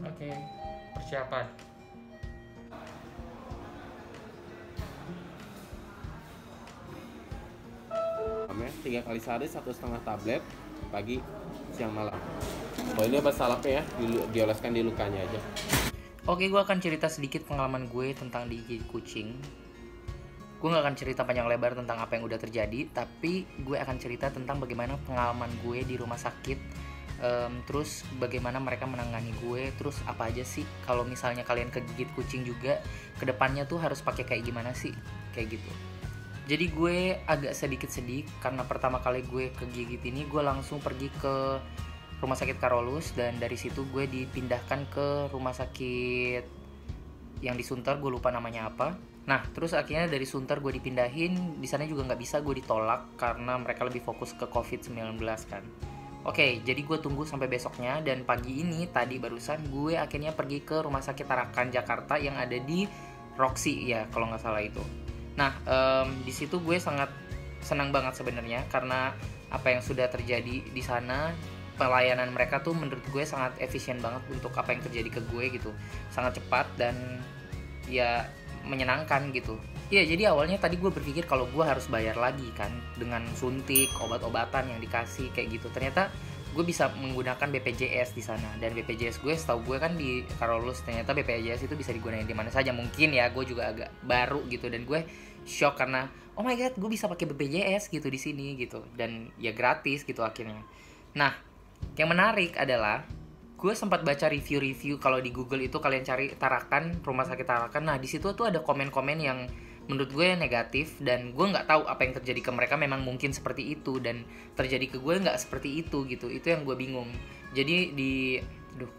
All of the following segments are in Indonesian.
Oke, persiapan. Tiga kali sehari 1,5 tablet pagi, siang, malam. Oh ini obat salapnya ya, dioleskan di lukanya aja. Oke, gue akan cerita sedikit pengalaman gue tentang digigit kucing. Gue gak akan cerita panjang lebar tentang apa yang udah terjadi, tapi gue akan cerita tentang bagaimana pengalaman gue di rumah sakit, terus bagaimana mereka menangani gue, terus apa aja sih kalau misalnya kalian kegigit kucing juga, kedepannya tuh harus pakai kayak gimana sih, kayak gitu. Jadi gue agak sedikit sedih karena pertama kali gue kegigit ini gue langsung pergi ke rumah sakit Karolus, dan dari situ gue dipindahkan ke rumah sakit yang di Sunter, gue lupa namanya apa. Nah, terus akhirnya dari Sunter gue dipindahin, di sana juga nggak bisa, gue ditolak karena mereka lebih fokus ke COVID-19 kan. Oke, jadi gue tunggu sampai besoknya, dan pagi ini tadi barusan gue akhirnya pergi ke rumah sakit Tarakan Jakarta yang ada di Roxy ya kalau nggak salah itu. Nah, di situ gue sangat senang banget sebenarnya karena apa yang sudah terjadi di sana, pelayanan mereka tuh menurut gue sangat efisien banget untuk apa yang terjadi ke gue gitu, sangat cepat dan ya menyenangkan gitu. Iya, jadi awalnya tadi gue berpikir kalau gue harus bayar lagi kan dengan suntik, obat-obatan yang dikasih kayak gitu. Ternyata gue bisa menggunakan BPJS di sana, dan BPJS gue setahu gue kan di Karolus, ternyata BPJS itu bisa digunakan di mana saja. Mungkin ya gue juga agak baru gitu, dan gue shock karena oh my god, gue bisa pakai BPJS gitu di sini gitu, dan ya gratis gitu akhirnya. Nah, yang menarik adalah gue sempat baca review-review, kalau di Google itu kalian cari Tarakan, rumah sakit Tarakan. Nah, di situ tuh ada komen-komen yang menurut gue negatif, dan gue nggak tahu apa yang terjadi ke mereka memang mungkin seperti itu dan terjadi ke gue nggak seperti itu gitu. Itu yang gue bingung. Jadi aduh,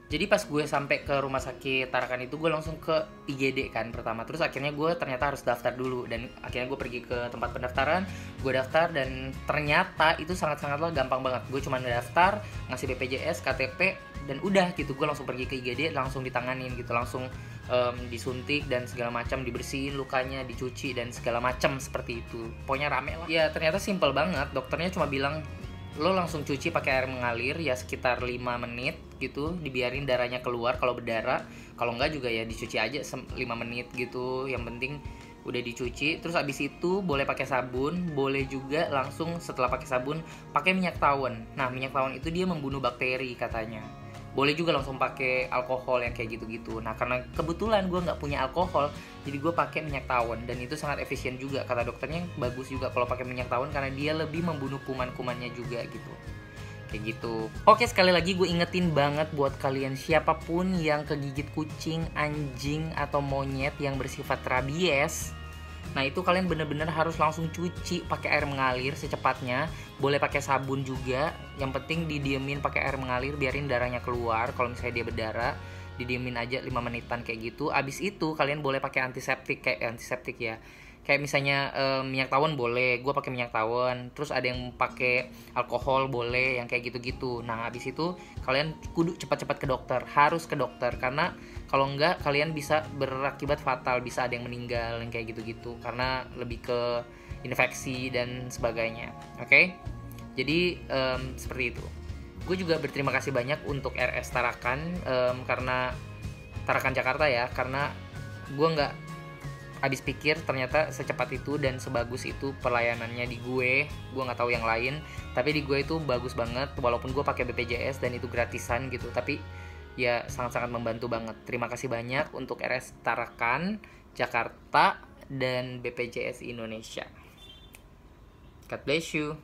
jadi pas gue sampai ke rumah sakit Tarakan itu gue langsung ke IGD kan pertama. Terus akhirnya gue ternyata harus daftar dulu, dan akhirnya gue pergi ke tempat pendaftaran, gue daftar, dan ternyata itu sangat-sangatlah gampang banget. Gue cuma daftar, ngasih BPJS, KTP, dan udah gitu. Gue langsung pergi ke IGD, langsung ditanganin gitu, langsung disuntik dan segala macam, dibersihin lukanya, dicuci dan segala macam seperti itu. Pokoknya rame lah. Ya ternyata simple banget. Dokternya cuma bilang lo langsung cuci pakai air mengalir ya sekitar 5 menit gitu, dibiarin darahnya keluar kalau berdarah. Kalau enggak juga ya dicuci aja 5 menit gitu. Yang penting udah dicuci. Terus abis itu boleh pakai sabun, boleh juga langsung setelah pakai sabun pakai minyak tawon. Nah, minyak tawon itu dia membunuh bakteri katanya. Boleh juga langsung pakai alkohol yang kayak gitu-gitu. Nah, karena kebetulan gue nggak punya alkohol, jadi gue pakai minyak tawon, dan itu sangat efisien juga. Kata dokternya bagus juga kalau pakai minyak tawon karena dia lebih membunuh kuman-kumannya juga gitu. Kayak gitu. Oke, sekali lagi gue ingetin banget buat kalian siapapun yang kegigit kucing, anjing, atau monyet yang bersifat rabies. Nah, itu kalian bener-bener harus langsung cuci pakai air mengalir secepatnya. Boleh pakai sabun juga. Yang penting didiemin pakai air mengalir, biarin darahnya keluar. Kalau misalnya dia berdarah, didiemin aja 5 menitan kayak gitu. Abis itu kalian boleh pakai antiseptik, kayak antiseptik ya. Kayak misalnya minyak tawon boleh, gue pakai minyak tawon. Terus ada yang pakai alkohol boleh, yang kayak gitu-gitu. Nah, abis itu kalian kudu cepat-cepat ke dokter, harus ke dokter, karena kalau enggak kalian bisa berakibat fatal, bisa ada yang meninggal yang kayak gitu-gitu karena lebih ke infeksi dan sebagainya. Oke? Jadi seperti itu. Gue juga berterima kasih banyak untuk RS Tarakan, karena Tarakan Jakarta ya, karena gue nggak habis pikir ternyata secepat itu dan sebagus itu pelayanannya di gue nggak tahu yang lain, tapi di gue itu bagus banget. Walaupun gue pakai BPJS dan itu gratisan gitu, tapi ya sangat-sangat membantu banget. Terima kasih banyak untuk RS Tarakan Jakarta dan BPJS Indonesia. God bless you.